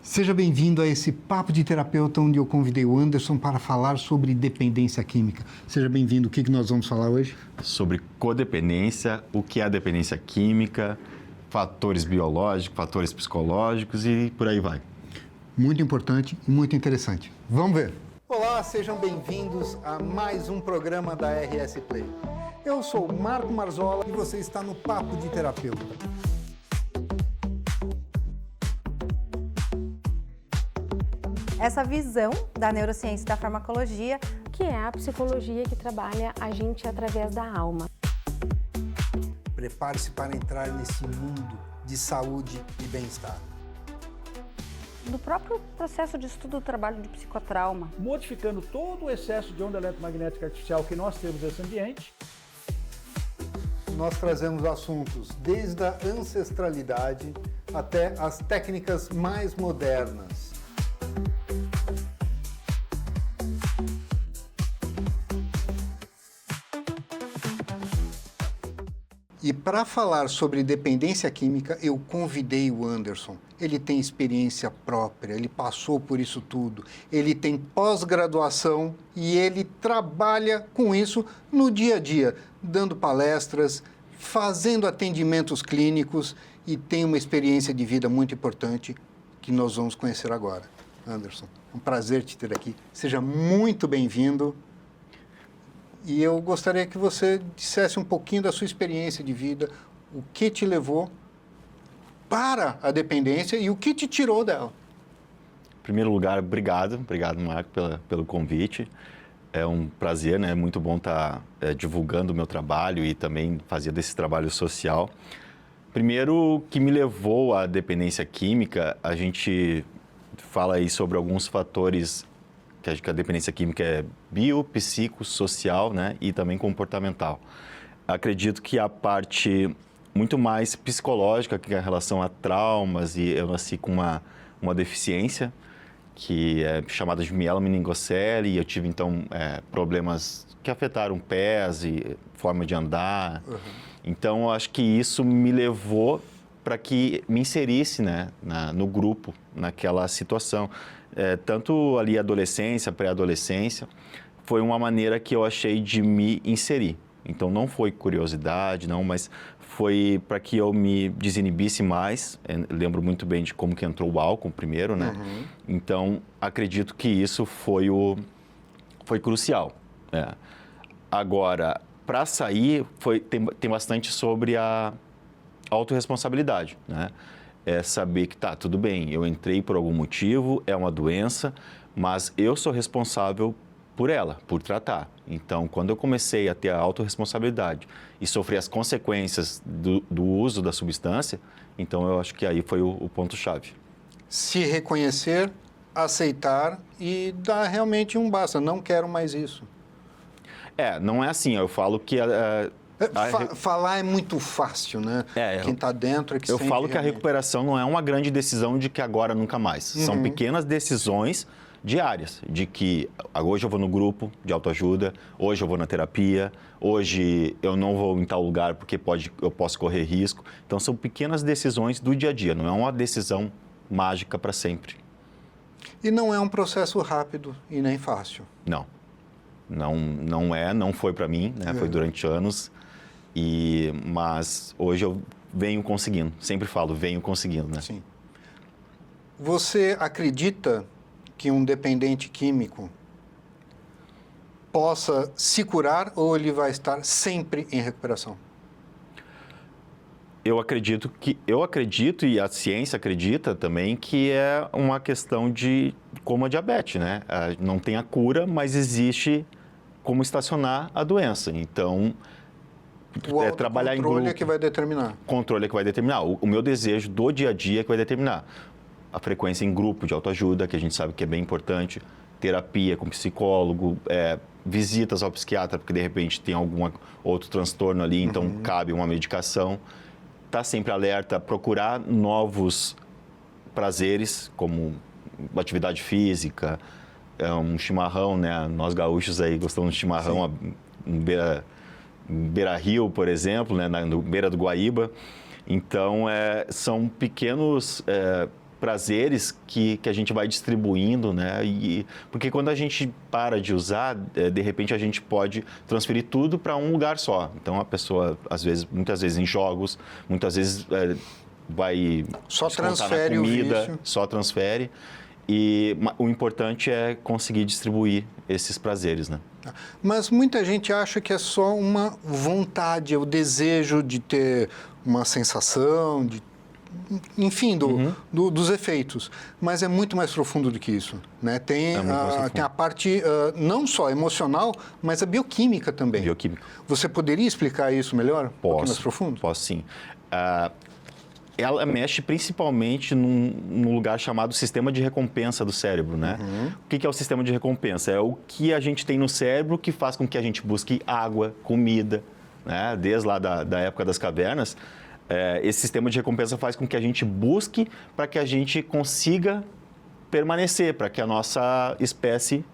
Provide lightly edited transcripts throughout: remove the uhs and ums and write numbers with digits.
Seja bem-vindo a esse Papo de Terapeuta, onde eu convidei o Anderson para falar sobre dependência química. Seja bem-vindo. O que nós vamos falar hoje? Sobre codependência, o que é a dependência química, fatores biológicos, fatores psicológicos e por aí vai. Muito importante e muito interessante. Vamos ver. Olá, sejam bem-vindos a mais um programa da RS Play. Eu sou o Marco Marzola e você está no Papo de Terapeuta. Essa visão da neurociência e da farmacologia, que é a psicologia que trabalha a gente através da alma. Prepare-se para entrar nesse mundo de saúde e bem-estar. do próprio processo de estudo do trabalho de psicotrauma. Modificando todo o excesso de onda eletromagnética artificial que nós temos nesse ambiente. Nós trazemos assuntos desde a ancestralidade até as técnicas mais modernas. E para falar sobre dependência química, eu convidei o Anderson. Ele tem experiência própria, ele passou por isso tudo, ele tem pós-graduação e ele trabalha com isso no dia a dia, dando palestras, fazendo atendimentos clínicos e tem uma experiência de vida muito importante que nós vamos conhecer agora. Anderson, é um prazer te ter aqui. Seja muito bem-vindo. E eu gostaria que você dissesse um pouquinho da sua experiência de vida, o que te levou para a dependência e o que te tirou dela. Em primeiro lugar, obrigado Marco pelo convite. É um prazer, né? É muito bom estar divulgando o meu trabalho e também fazendo esse trabalho social. Primeiro, o que me levou à dependência química, a gente fala aí sobre alguns fatores que a dependência química é bio, psico, social, né? E também comportamental. Acredito que a parte muito mais psicológica, que é a relação a traumas, e eu nasci com uma deficiência, que é chamada de mielomeningocele, e eu tive, então, problemas que afetaram pés e forma de andar. Uhum. Então, eu acho que isso me levou para que me inserisse, né, no grupo, naquela situação. Tanto ali adolescência, pré-adolescência, foi uma maneira que eu achei de me inserir. Então, não foi curiosidade, não, mas foi para que eu me desinibisse mais. Lembro muito bem de como que entrou o álcool primeiro, né? Uhum. Então, acredito que isso foi crucial. Agora, para sair, tem bastante sobre a autorresponsabilidade, né? É saber que tá, tudo bem, eu entrei por algum motivo, é uma doença, mas eu sou responsável por ela, por tratar. Então, quando eu comecei a ter a autorresponsabilidade e sofrer as consequências do uso da substância, então eu acho que aí foi o ponto-chave. Se reconhecer, aceitar e dar realmente um basta, não quero mais isso. Não é assim, eu falo que... Falar é muito fácil, né? Quem está dentro é que sente. Eu falo que a recuperação não é uma grande decisão de que agora nunca mais. Uhum. São pequenas decisões diárias, de que hoje eu vou no grupo de autoajuda, hoje eu vou na terapia, hoje eu não vou em tal lugar porque eu posso correr risco. Então, são pequenas decisões do dia a dia, não é uma decisão mágica para sempre. E não é um processo rápido e nem fácil. Não foi para mim, né? Foi durante anos. Mas hoje eu venho conseguindo, sempre falo, venho conseguindo, né? Sim. Você acredita que um dependente químico possa se curar ou ele vai estar sempre em recuperação? Eu acredito e a ciência acredita também que é uma questão de como a diabetes, né? Não tem a cura, mas existe como estacionar a doença. Então, trabalhar em grupo. O controle é que vai determinar. Controle é que vai determinar. O meu desejo do dia a dia é que vai determinar. A frequência em grupo de autoajuda, que a gente sabe que é bem importante, terapia com psicólogo, visitas ao psiquiatra, porque de repente tem algum outro transtorno ali, então cabe uma medicação. Estar sempre alerta, procurar novos prazeres, como atividade física, um chimarrão, né? Nós gaúchos aí gostamos de chimarrão, beira-rio, por exemplo, né? No beira do Guaíba. Então, são pequenos prazeres que a gente vai distribuindo, né? Porque quando a gente para de usar, de repente a gente pode transferir tudo para um lugar só. Então a pessoa, muitas vezes em jogos, muitas vezes vai só transfere na comida, o vício. só transfere. E o importante é conseguir distribuir esses prazeres, né? Mas muita gente acha que é só uma vontade, o desejo de ter uma sensação, enfim, dos efeitos. Mas é muito mais profundo do que isso, né? Tem a parte não só emocional, mas a bioquímica também. Bioquímica. Você poderia explicar isso melhor? Um pouquinho mais profundo? Posso sim. Ela mexe principalmente num lugar chamado sistema de recompensa do cérebro, né? O que é o sistema de recompensa? É o que a gente tem no cérebro que faz com que a gente busque água, comida, né? Desde lá da época das cavernas, esse sistema de recompensa faz com que a gente busque para que a gente consiga permanecer, para que a nossa espécie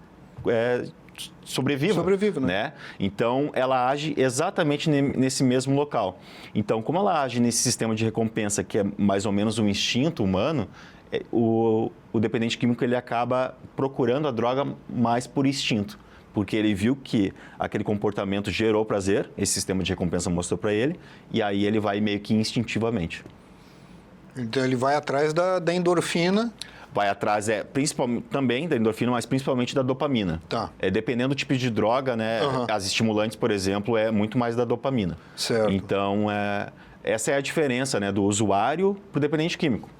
sobreviva, né? Então, ela age exatamente nesse mesmo local. Então, como ela age nesse sistema de recompensa, que é mais ou menos um instinto humano, o dependente químico ele acaba procurando a droga mais por instinto, porque ele viu que aquele comportamento gerou prazer, esse sistema de recompensa mostrou para ele, e aí ele vai meio que instintivamente. Então, ele vai atrás da endorfina. Vai atrás, principalmente também da endorfina, mas principalmente da dopamina. Tá. Dependendo do tipo de droga, né? As estimulantes, por exemplo, é muito mais da dopamina. Certo. Então, essa é a diferença, né, do usuário para o dependente químico.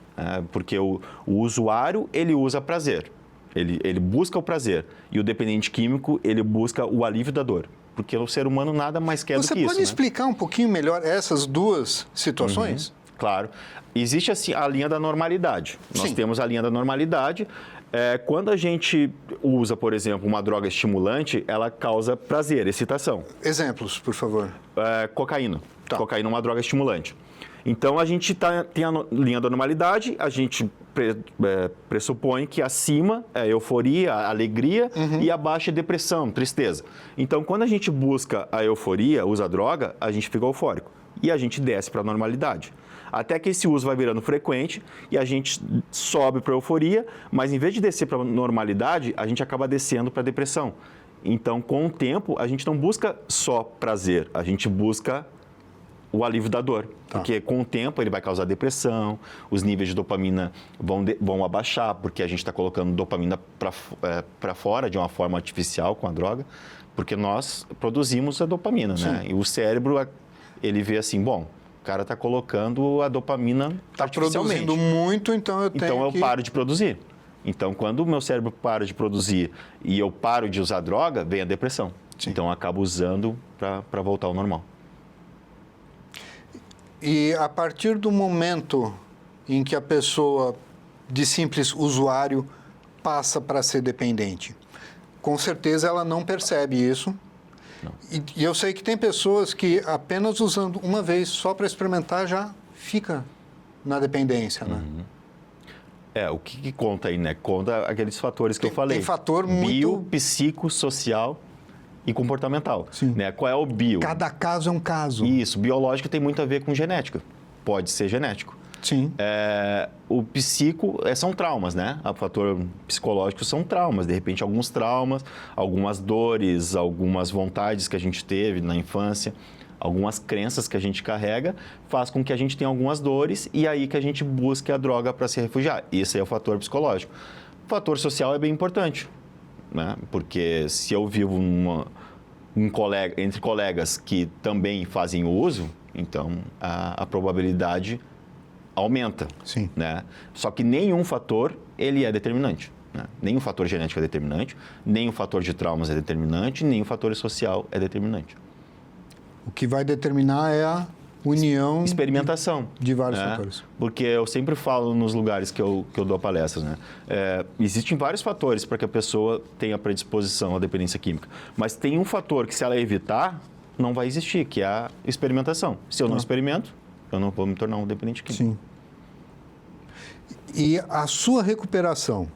Porque o usuário, ele usa prazer. Ele busca o prazer. E o dependente químico, ele busca o alívio da dor. Porque o ser humano nada mais quer do que isso. Você pode explicar um pouquinho melhor essas duas situações? Claro. Existe assim, a linha da normalidade. Nós Sim. temos a linha da normalidade. Quando a gente usa, por exemplo, uma droga estimulante, ela causa prazer, excitação. Exemplos, por favor. Cocaína. Tá. Cocaína é uma droga estimulante. Então, a gente tem a linha da normalidade, a gente pressupõe que acima é a euforia, a alegria e abaixo é depressão, tristeza. Então, quando a gente busca a euforia, usa a droga, a gente fica eufórico. E a gente desce para a normalidade. Até que esse uso vai virando frequente e a gente sobe para a euforia, mas em vez de descer para a normalidade, a gente acaba descendo para a depressão. Então, com o tempo, a gente não busca só prazer, a gente busca o alívio da dor. Tá. Porque com o tempo ele vai causar depressão, os níveis de dopamina vão abaixar, porque a gente está colocando dopamina para fora de uma forma artificial com a droga, porque nós produzimos a dopamina, né? E o cérebro, ele vê assim, bom, o cara está colocando a dopamina artificialmente. Está produzindo muito, então eu tenho eu paro de produzir. Então, quando o meu cérebro para de produzir e eu paro de usar droga, vem a depressão. Sim. Então, eu acabo usando para voltar ao normal. E a partir do momento em que a pessoa, de simples usuário, passa para ser dependente, com certeza ela não percebe isso. E eu sei que tem pessoas que apenas usando uma vez só para experimentar já fica na dependência, né? O que conta aí, né? Conta aqueles fatores que eu falei. Tem fator muito... Bio, psico, social e comportamental. Sim. Né? Qual é o bio? Cada caso é um caso. Isso, biológico tem muito a ver com genética. Pode ser genético. Sim. O psico são traumas, né? O fator psicológico são traumas. De repente, alguns traumas, algumas dores, algumas vontades que a gente teve na infância, algumas crenças que a gente carrega, faz com que a gente tenha algumas dores e aí que a gente busque a droga para se refugiar. Esse é o fator psicológico. O fator social é bem importante, né? Porque se eu vivo entre colegas que também fazem uso, então a probabilidade aumenta. Sim. Né? Só que nenhum fator ele é determinante. Né? Nenhum fator genético é determinante, nenhum fator de traumas é determinante, nenhum fator social é determinante. O que vai determinar é a união... Experimentação. De vários né? fatores. Porque eu sempre falo nos lugares que eu dou palestras, né? Existem vários fatores para que a pessoa tenha predisposição à dependência química. Mas tem um fator que, se ela evitar, não vai existir, que é a experimentação. Se eu não experimento, eu não vou me tornar um dependente químico. Sim. E a sua recuperação,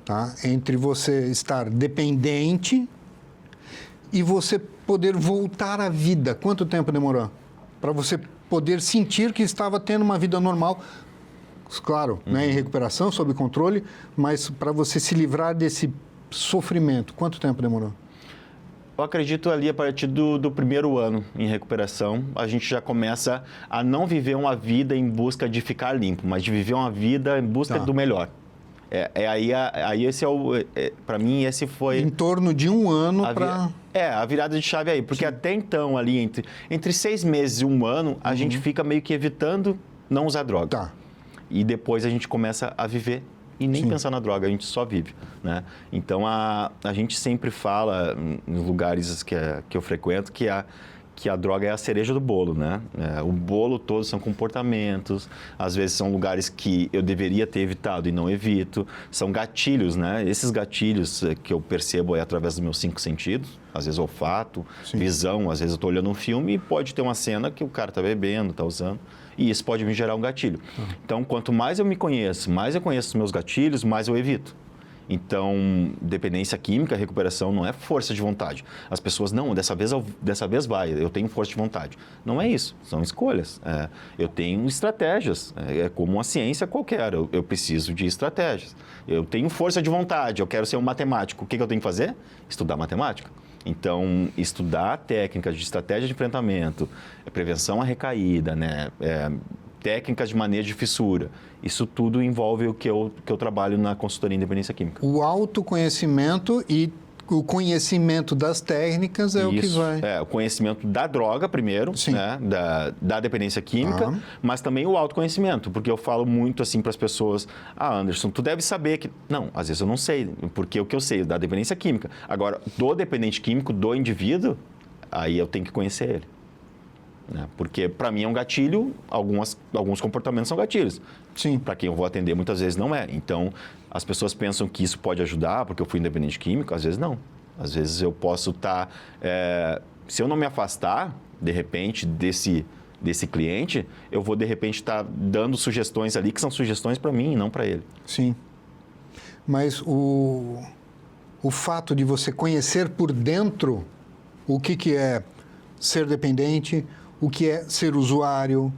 tá? Entre você estar dependente e você poder voltar à vida, quanto tempo demorou? Para você poder sentir que estava tendo uma vida normal, claro, né, em recuperação, sob controle, mas para você se livrar desse sofrimento, quanto tempo demorou? Eu acredito ali a partir do primeiro ano em recuperação, a gente já começa a não viver uma vida em busca de ficar limpo, mas de viver uma vida em busca do melhor. Aí esse para mim, esse foi... Em torno de um ano para... a virada de chave aí, porque até então, ali, entre 6 meses e um ano, a gente fica meio que evitando não usar droga. Tá. E depois a gente começa a viver e nem pensar na droga, a gente só vive, né? Então, a gente sempre fala, nos lugares que eu frequento, que a droga é a cereja do bolo, né? O bolo todo são comportamentos, às vezes são lugares que eu deveria ter evitado e não evito, são gatilhos, né? Esses gatilhos que eu percebo através dos meus 5 sentidos, às vezes olfato, visão, às vezes eu estou olhando um filme e pode ter uma cena que o cara está bebendo, está usando, e isso pode me gerar um gatilho. Então, quanto mais eu me conheço, mais eu conheço os meus gatilhos, mais eu evito. Então, dependência química, recuperação não é força de vontade. As pessoas, não, dessa vez vai, eu tenho força de vontade. Não é isso, são escolhas. Eu tenho estratégias, é como uma ciência qualquer, eu preciso de estratégias. Eu tenho força de vontade, eu quero ser um matemático. O que eu tenho que fazer? Estudar matemática. Então, estudar técnicas de estratégia de enfrentamento, prevenção à recaída, né? Técnicas de manejo de fissura. Isso tudo envolve o que eu trabalho na consultoria em dependência química. O autoconhecimento e o conhecimento das técnicas é o que vai... o conhecimento da droga primeiro, né? da dependência química, mas também o autoconhecimento, porque eu falo muito assim para as pessoas, Anderson, tu deve saber que... Não, às vezes eu não sei, porque o que eu sei da dependência química. Agora, do dependente químico, do indivíduo, aí eu tenho que conhecer ele. Né? Porque, para mim, é um gatilho, alguns comportamentos são gatilhos. Sim. Para quem eu vou atender, muitas vezes não é. Então, as pessoas pensam que isso pode ajudar, porque eu fui independente químico, às vezes não. Às vezes eu posso estar... se eu não me afastar, de repente, desse cliente, eu vou, de repente, estar dando sugestões ali, que são sugestões para mim e não para ele. Sim. Mas o fato de você conhecer por dentro o que é ser dependente, o que é ser usuário,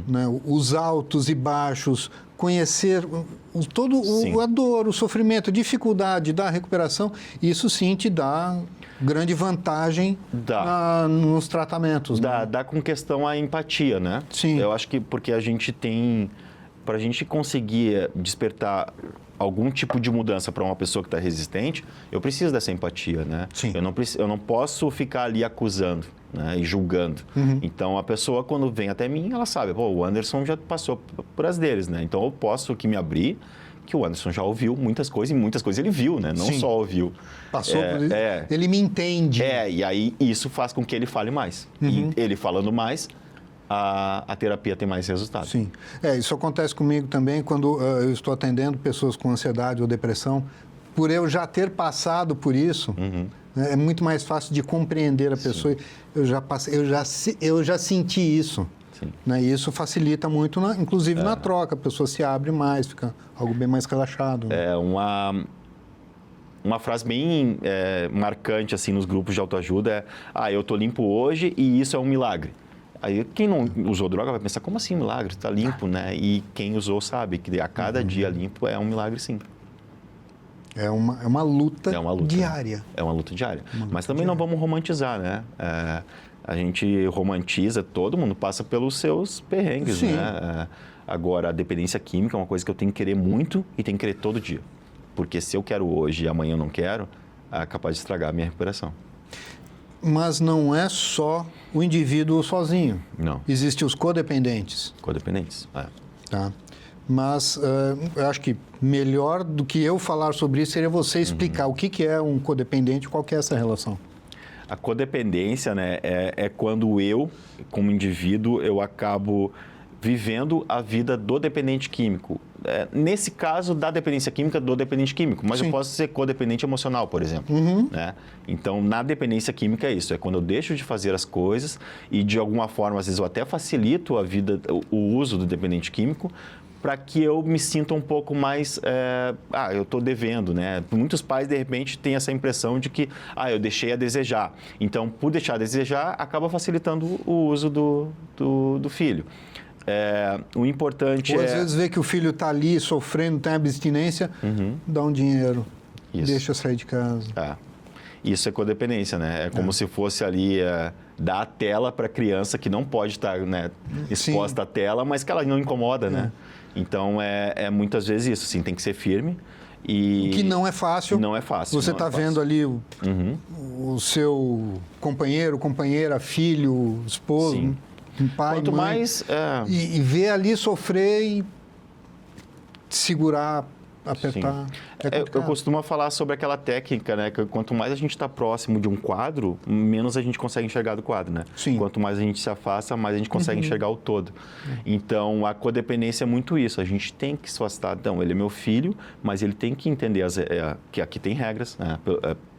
né? Os altos e baixos, conhecer a dor, o sofrimento, a dificuldade da recuperação, isso sim te dá grande vantagem nos tratamentos. Dá com questão à empatia, né? Sim. Eu acho que porque a gente tem... Para a gente conseguir despertar algum tipo de mudança para uma pessoa que está resistente, eu preciso dessa empatia, né? Sim. Eu não posso ficar ali acusando, né, e julgando. Então, a pessoa, quando vem até mim, ela sabe, o Anderson já passou por as deles, né? Então, eu posso me abrir, que o Anderson já ouviu muitas coisas, e muitas coisas ele viu, né? Não só ouviu. Passou por isso. Ele me entende. E aí isso faz com que ele fale mais. E ele falando mais, a terapia tem mais resultado. Sim. Isso acontece comigo também quando eu estou atendendo pessoas com ansiedade ou depressão. Por eu já ter passado por isso, é muito mais fácil de compreender a pessoa. Eu já senti isso. Né? E isso facilita muito, inclusive na troca. A pessoa se abre mais, fica algo bem mais relaxado. Né? Uma frase bem marcante assim, nos grupos de autoajuda é: eu estou limpo hoje e isso é um milagre. Aí quem não usou droga vai pensar, como assim milagre? Está limpo, né? E quem usou sabe que a cada dia limpo é um milagre, sim. É uma luta diária. Né? É uma luta diária. Mas também não vamos romantizar, né? A gente romantiza, todo mundo passa pelos seus perrengues, né? Agora, a dependência química é uma coisa que eu tenho que querer muito e tenho que querer todo dia. Porque se eu quero hoje e amanhã eu não quero, é capaz de estragar a minha recuperação. Mas não é só o indivíduo sozinho. Não. Existem os codependentes. Codependentes, Tá. Mas eu acho que melhor do que eu falar sobre isso seria você explicar o que é um codependente, qual que é essa relação. A codependência, né, é quando eu, como indivíduo, eu acabo vivendo a vida do dependente químico. Nesse caso, da dependência química, do dependente químico. Mas eu posso ser codependente emocional, por exemplo. Né? Então, na dependência química é isso. É quando eu deixo de fazer as coisas e, de alguma forma, às vezes eu até facilito a vida, o uso do dependente químico, para que eu me sinta um pouco mais... eu estou devendo, né? Muitos pais, de repente, têm essa impressão de que, eu deixei a desejar. Então, por deixar a desejar, acaba facilitando o uso do filho. O importante Ou às vezes vê que o filho está ali sofrendo, tem abstinência, dá um dinheiro, deixa sair de casa. Isso é codependência, né? É como se fosse ali dar a tela para a criança que não pode estar, né, exposta à tela, mas que ela não incomoda, né? Então, é muitas vezes isso, assim, tem que ser firme. E que não é fácil. Não é fácil. Você está vendo ali o seu companheiro, companheira, filho, esposo, um pai, quanto mãe, mais... E ver ali sofrer e segurar, apertar. Eu costumo falar sobre aquela técnica, né? Que quanto mais a gente está próximo de um quadro, menos a gente consegue enxergar do quadro, né? Sim. Quanto mais a gente se afasta, mais a gente consegue enxergar o todo. Então, a codependência é muito isso. A gente tem que se afastar. Então, ele é meu filho, mas ele tem que entender que aqui tem regras, né?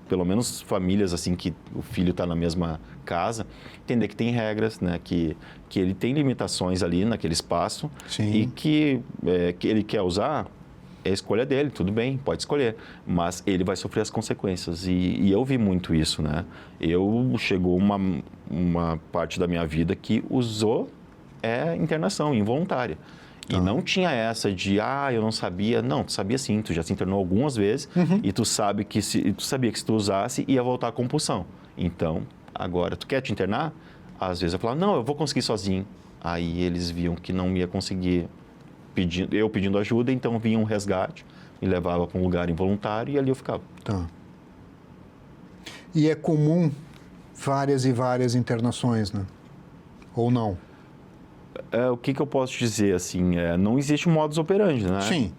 Pelo menos famílias assim que o filho está na mesma casa, entender que tem regras, né? Que ele tem limitações ali naquele espaço. Sim. E que ele quer usar... É a escolha dele, tudo bem, pode escolher, mas ele vai sofrer as consequências. E eu vi muito isso, né? Chegou uma parte da minha vida que usou internação involuntária. E não tinha essa de, eu não sabia. Não, tu sabia sim, tu já se internou algumas vezes e tu sabia que se tu usasse, ia voltar a compulsão. Então, agora, tu quer te internar? Às vezes eu falava, não, eu vou conseguir sozinho. Aí eles viam que não ia conseguir... eu pedindo ajuda, então vinha um resgate, me levava para um lugar involuntário e ali eu ficava. Tá. E é comum várias e várias internações, né? Ou não? O que eu posso dizer, assim, não existe um modus operandi, né? Sim.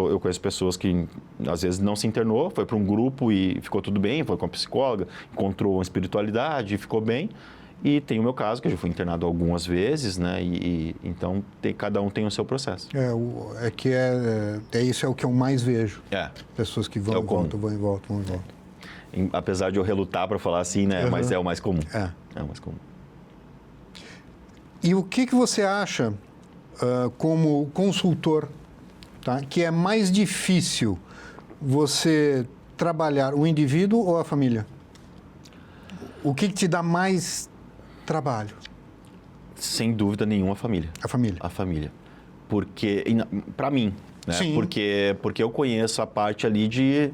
Eu conheço pessoas que, às vezes, não se internou, foi para um grupo e ficou tudo bem, foi com a psicóloga, encontrou uma espiritualidade e ficou bem. E tem o meu caso, que eu já fui internado algumas vezes, né? Então, cada um tem o seu processo. Isso é o que eu mais vejo. Pessoas que vão e voltam, vão e voltam, vão e voltam. Apesar de eu relutar para falar assim, né? Mas é o mais comum. É o mais comum. E o que você acha, como consultor, tá? Que é mais difícil você trabalhar o indivíduo ou a família? O que te dá mais trabalho? Sem dúvida nenhuma, a família. A família. A família. Porque, para mim, né? Sim. Porque eu conheço a parte ali de...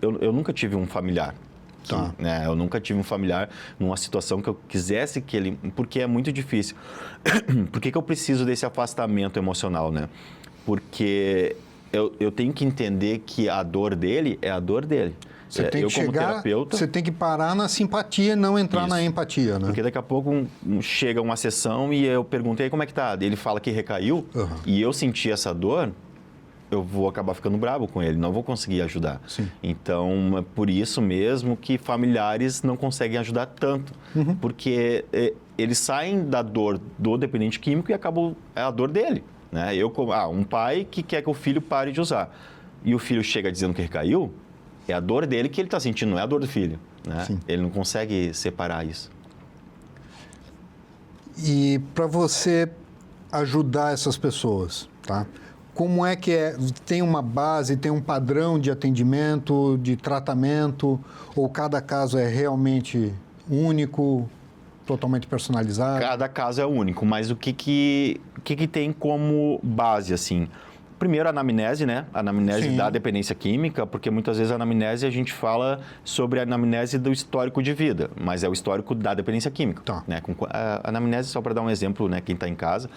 Eu nunca tive um familiar. Tá. Né? Eu nunca tive um familiar numa situação que eu quisesse que ele... Porque é muito difícil. Por que eu preciso desse afastamento emocional, né? Porque eu tenho que entender que a dor dele é a dor dele. Você tem que como chegar, terapeuta, você tem que parar na simpatia, não entrar na empatia, né? Porque daqui a pouco chega uma sessão e eu perguntei como é que tá. Ele fala que recaiu e eu senti essa dor, eu vou acabar ficando bravo com ele, não vou conseguir ajudar. Sim. Então, é por isso mesmo que familiares não conseguem ajudar tanto. Porque eles saem da dor do dependente químico e acabam a dor dele. Né? Um pai que quer que o filho pare de usar e o filho chega dizendo que recaiu, é a dor dele que ele está sentindo, não é a dor do filho. Né? Ele não consegue separar isso. E para você ajudar essas pessoas, tá? Como é que é? Tem uma base, tem um padrão de atendimento, de tratamento? Ou cada caso é realmente único, totalmente personalizado? Cada caso é único, mas o que tem como base, assim? Primeiro, a anamnese, né? A anamnese da dependência química, porque muitas vezes a anamnese a gente fala sobre a anamnese do histórico de vida, mas é o histórico da dependência química. Tá. Né? A anamnese, só para dar um exemplo, né? Quem está em casa,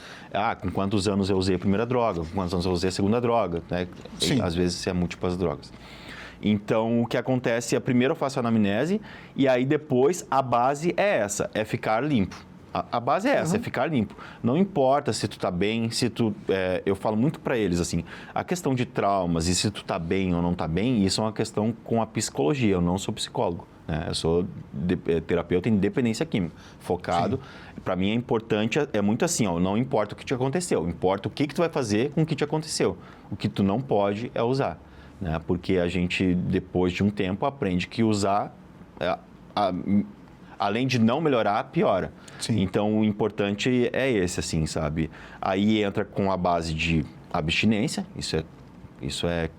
com quantos anos eu usei a primeira droga, com quantos anos eu usei a segunda droga, né? E, às vezes, é múltiplas drogas. Então, o que acontece é, primeiro eu faço a anamnese e aí depois a base é essa, é ficar limpo. A base é essa, é ficar limpo. Não importa se tu tá bem, se tu... eu falo muito para eles, assim, a questão de traumas e se tu tá bem ou não tá bem, isso é uma questão com a psicologia, eu não sou psicólogo. Né? Eu sou terapeuta em dependência química, focado. Para mim é importante, é muito assim, não importa o que te aconteceu, importa o que tu vai fazer com o que te aconteceu. O que tu não pode é usar. Né? Porque a gente, depois de um tempo, aprende que usar... além de não melhorar, piora. Sim. Então, o importante é esse, assim, sabe? Aí entra com a base de abstinência, isso é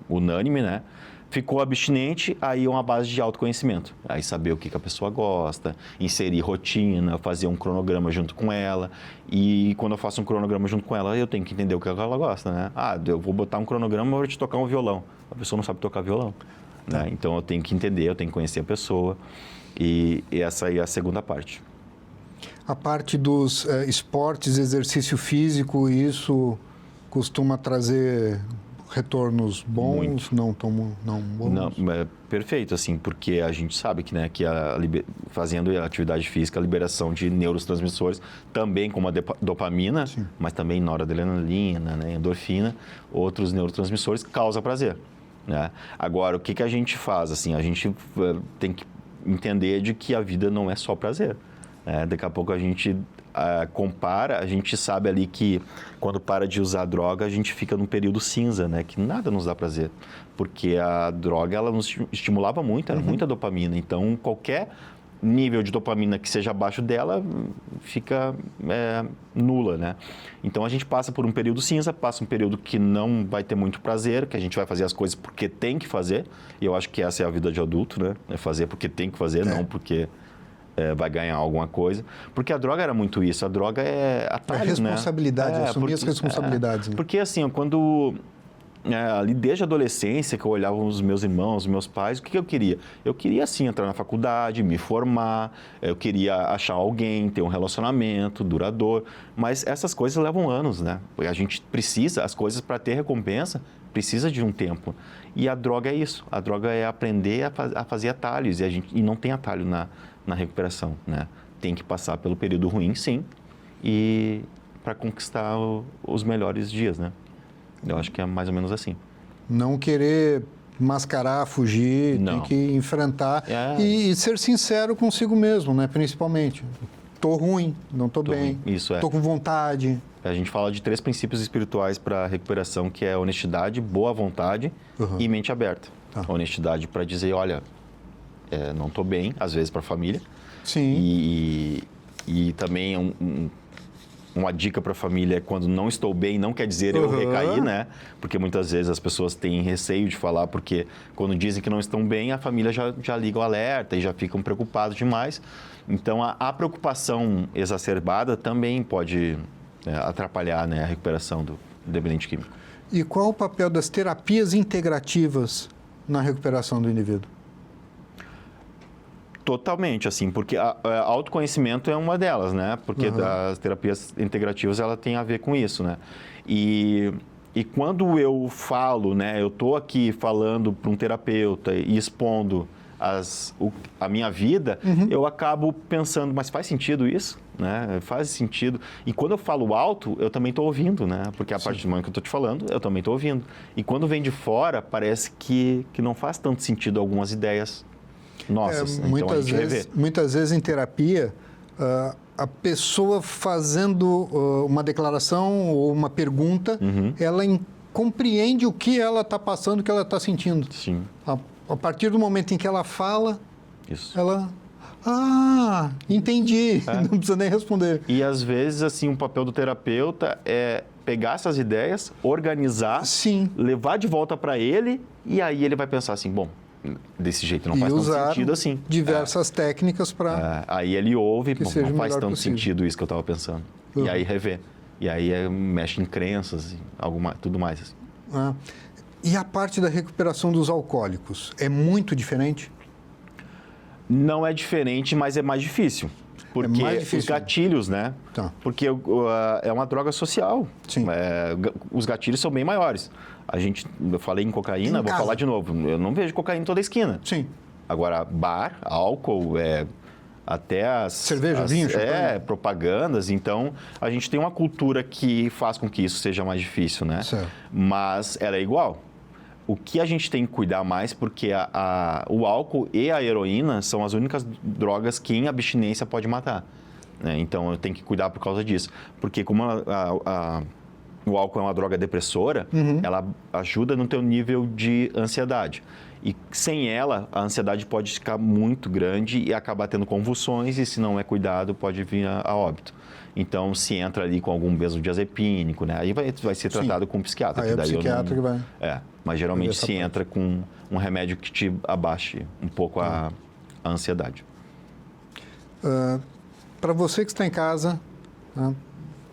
unânime, né? Ficou abstinente, aí é uma base de autoconhecimento. Aí saber o que a pessoa gosta, inserir rotina, fazer um cronograma junto com ela. E quando eu faço um cronograma junto com ela, eu tenho que entender o que ela gosta, né? Eu vou botar um cronograma para te tocar um violão. A pessoa não sabe tocar violão, né? Então eu tenho que entender, eu tenho que conhecer a pessoa. E essa aí é a segunda parte. A parte dos esportes, exercício físico, isso costuma trazer retornos bons, Muito. não bons? Não, é perfeito, assim, porque a gente sabe que, né, que fazendo atividade física, a liberação de neurotransmissores, também como a dopamina, Sim. mas também noradrenalina, né, endorfina, outros neurotransmissores, causa prazer, né? Agora, o que a gente faz? Assim, a gente tem que entender de que a vida não é só prazer, né? Daqui a pouco a gente compara, a gente sabe ali que quando para de usar droga, a gente fica num período cinza, né? Que nada nos dá prazer. Porque a droga, ela nos estimulava muito, era muita dopamina. Então, qualquer nível de dopamina que seja abaixo dela, fica nula, né? Então, a gente passa por um período cinza, passa um período que não vai ter muito prazer, que a gente vai fazer as coisas porque tem que fazer. E eu acho que essa é a vida de adulto, né? É fazer porque tem que fazer, não porque vai ganhar alguma coisa. Porque a droga era muito isso. A droga é atalho, responsabilidade, né? assumir as responsabilidades. Né? Porque assim, quando... ali desde a adolescência, que eu olhava os meus irmãos, os meus pais, o que eu queria? Eu queria, assim, entrar na faculdade, me formar, eu queria achar alguém, ter um relacionamento duradouro. Mas essas coisas levam anos, né? A gente precisa, as coisas para ter recompensa, precisa de um tempo. E a droga é isso. A droga é aprender a fazer atalhos. E não tem atalho na recuperação, né? Tem que passar pelo período ruim, sim, e para conquistar os melhores dias, né? Eu acho que é mais ou menos assim. Não querer mascarar, fugir, Não. tem que enfrentar e ser sincero consigo mesmo, né? Principalmente. Tô ruim, não tô bem, ruim. Isso tô com vontade. A gente fala de 3 princípios espirituais para a recuperação, que é honestidade, boa vontade e mente aberta. Tá. Honestidade para dizer, olha, não estou bem, às vezes para a família. Sim. E também uma dica para a família é quando não estou bem, não quer dizer eu recair, né? Porque muitas vezes as pessoas têm receio de falar, porque quando dizem que não estão bem, a família já liga o alerta e já ficam preocupados demais. Então, a preocupação exacerbada também pode atrapalhar, né, a recuperação do dependente químico. E qual o papel das terapias integrativas na recuperação do indivíduo? Totalmente, assim, porque autoconhecimento é uma delas, né? Porque as terapias integrativas, ela tem a ver com isso, né? E quando eu falo, né? Eu estou aqui falando para um terapeuta e expondo a minha vida, eu acabo pensando, mas faz sentido isso? Né? Faz sentido. E quando eu falo alto, eu também estou ouvindo, né? Porque a partir do momento que eu estou te falando, eu também estou ouvindo. E quando vem de fora, parece que não faz tanto sentido algumas ideias nossas. Então a gente revê. Muitas vezes em terapia, a pessoa fazendo uma declaração ou uma pergunta, ela compreende o que ela está passando, o que ela está sentindo. Sim. A partir do momento em que ela fala, Isso. ela... entendi. Não precisa nem responder. E às vezes, assim, o papel do terapeuta é pegar essas ideias, organizar, Sim. levar de volta para ele, e aí ele vai pensar assim, bom, desse jeito não faz tanto sentido assim. Diversas técnicas para... Aí ele ouve, bom, não faz tanto possível. sentido isso que eu estava pensando. E aí revê. E aí mexe em crenças, tudo mais. Assim. E a parte da recuperação dos alcoólicos é muito diferente? Não é diferente, mas é mais difícil. Porque mais difícil, os gatilhos, né? Tá. Porque é uma droga social. Sim. Os gatilhos são bem maiores. Eu falei em cocaína, vou falar de novo. Eu não vejo cocaína em toda a esquina. Sim. Agora, bar, álcool, até as... Cerveja, vinho, champanhe. Propagandas. Então, a gente tem uma cultura que faz com que isso seja mais difícil, né? Certo. Mas ela é igual. O que a gente tem que cuidar mais, porque o álcool e a heroína são as únicas drogas que em abstinência pode matar. Né? Então, eu tenho que cuidar por causa disso. Porque como o álcool é uma droga depressora, ela ajuda no teu nível de ansiedade. E sem ela, a ansiedade pode ficar muito grande e acabar tendo convulsões e, se não é cuidado, pode vir a óbito. Então, se entra ali com algum benzodiazepínico, né? Aí vai ser tratado com um psiquiatra. Aí é o psiquiatra que vai... Mas geralmente se entra com um remédio que te abaixe um pouco a ansiedade. Para você que está em casa,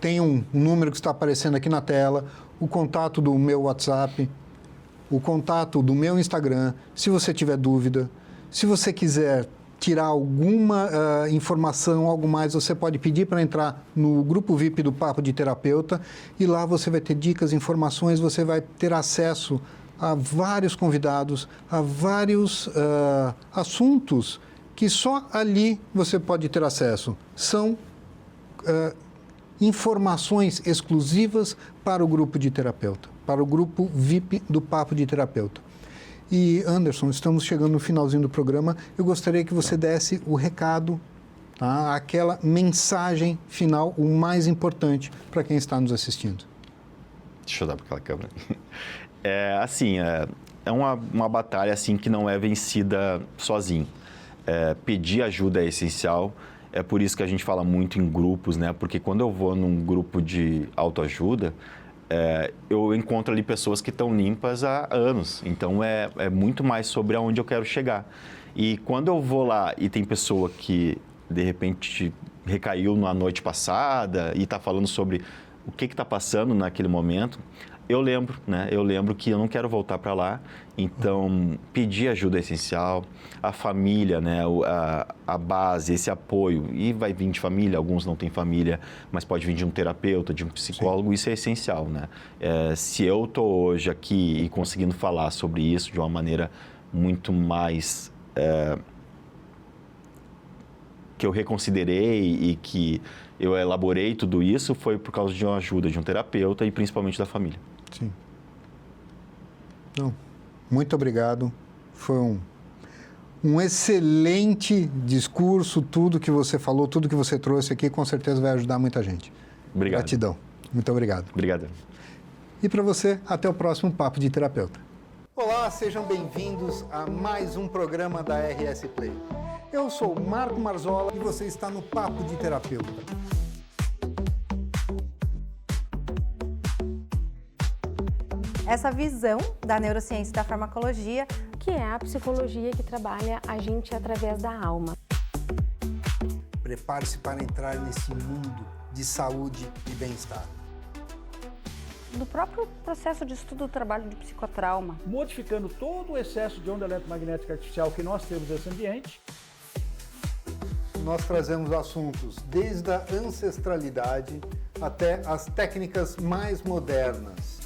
tem um número que está aparecendo aqui na tela, o contato do meu WhatsApp, o contato do meu Instagram. Se você tiver dúvida, se você quiser tirar alguma informação, algo mais, você pode pedir para entrar no grupo VIP do Papo de Terapeuta e lá você vai ter dicas, informações, você vai ter acesso a vários convidados, a vários assuntos que só ali você pode ter acesso. São informações exclusivas para o grupo de terapeuta, para o grupo VIP do Papo de Terapeuta. E, Anderson, estamos chegando no finalzinho do programa. Eu gostaria que você desse o recado, tá? Aquela mensagem final, o mais importante para quem está nos assistindo. Deixa eu dar para aquela câmera. É uma batalha assim, que não é vencida sozinho. Pedir ajuda é essencial. É por isso que a gente fala muito em grupos, né? Porque quando eu vou num grupo de autoajuda, eu encontro ali pessoas que estão limpas há anos. Então, é muito mais sobre aonde eu quero chegar. E quando eu vou lá e tem pessoa que, de repente, recaiu na noite passada e está falando sobre o que está passando naquele momento, eu lembro, né? Eu lembro que eu não quero voltar para lá. Então, pedir ajuda é essencial. A família, né? A base, esse apoio. E vai vir de família, alguns não têm família, mas pode vir de um terapeuta, de um psicólogo. Sim. Isso é essencial, né? Se eu estou hoje aqui e conseguindo falar sobre isso de uma maneira muito mais... que eu reconsiderei e que eu elaborei tudo isso, foi por causa de uma ajuda de um terapeuta e principalmente da família. Sim. Não, muito obrigado. Foi um excelente discurso, tudo que você falou, tudo que você trouxe aqui, com certeza vai ajudar muita gente. Obrigado. Gratidão. Muito obrigado. Obrigado. E para você, até o próximo Papo de Terapeuta. Olá, sejam bem-vindos a mais um programa da RS Play. Eu sou o Marco Marzola e você está no Papo de Terapeuta. Essa visão da neurociência e da farmacologia, que é a psicologia que trabalha a gente através da alma. Prepare-se para entrar nesse mundo de saúde e bem-estar. do próprio processo de estudo do trabalho de psicotrauma. Modificando todo o excesso de onda eletromagnética artificial que nós temos nesse ambiente. Nós trazemos assuntos desde a ancestralidade até as técnicas mais modernas.